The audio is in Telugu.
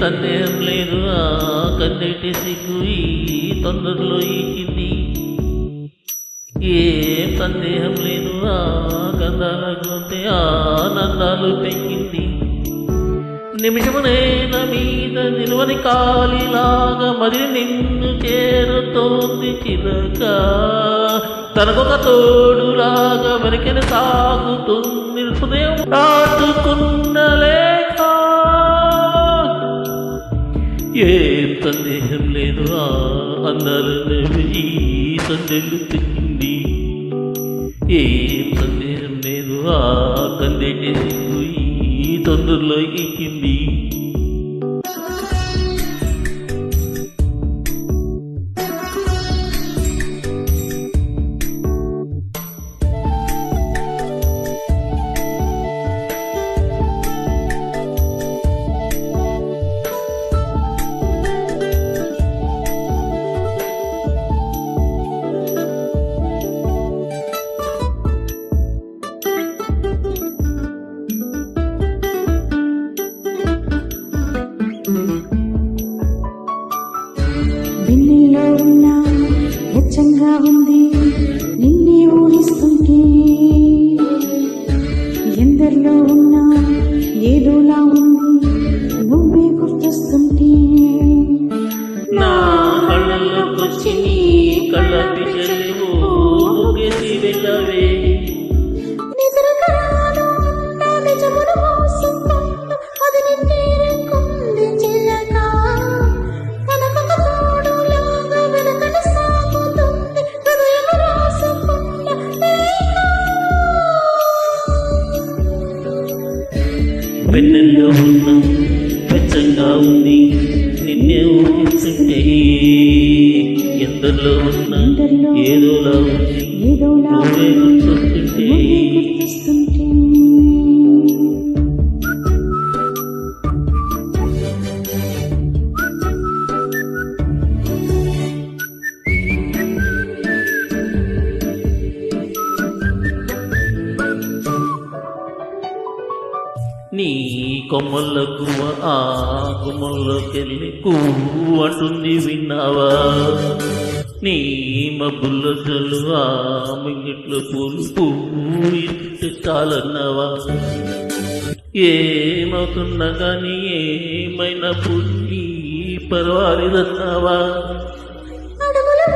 సందేహం లేదు ఆ కన్నెటి సిగ్గు ఈ తొందరలో ఈచింది. ఏం సందేహం లేదు ఆ గంధాల గొంతె ఆనందాలు పెంచింది. నిమిషమునేల మీద నిలువని కాలిలాగా మరి నిన్ను చేరుతోంది చిలక. తనకొక తోడులాగా వెనకన సాగుతుంది హృదయం దాటుకున్న లేఖ. ఏం సందేహం లేదు ఆ అందాలను ఈ సందేహం తెచ్చింది. ఏం సందేహం లేదు ఆ కందేటి సిగ్గు ఈ తొందరలో ఎక్కింది. వెన్నెల్లో ఉన్నా వెచ్చంగా ఉంది నిన్నే ఊహిస్తుంటే. ఎందరిలో ఉన్నా ఏదోలా ఉంది నువ్వే గుర్తొస్తుంటే. నా కళ్ళల్లోకొచ్చి నీ కళ్ళ పిచ్చలేవో ఊగేసి వెళ్ళవే. నిద్రకరాను నా నిజమును మోసుకుంటూ అది నిన్నే రేకుంది చిలక. కనకక తోడులాగా వెనకన సాగుతుంది హృదయము రాసుకున్న లేఖ. వెన్నెల్లో ఉన్న వెచ్చంగా ఉంది నిన్నే ఊహిస్తుంటే. ఎందరిలో ఉన్న ఏదోలా ఉంది నువ్వే గుర్తొస్తుంటే. నీ కొమ్మలకు ఆ కొమ్మల్లోకెళ్ళి పువ్వు అంటుంది విన్నావా. నీ మబ్బుల్లో చల్లు ఆ మింగిట్లో పూలు పువ్వు ఇంటి చాలన్నావా. ఏమవుతున్నా కానీ ఏమైనా పుల్లి పర్వాలేదన్నావా. అడుగులు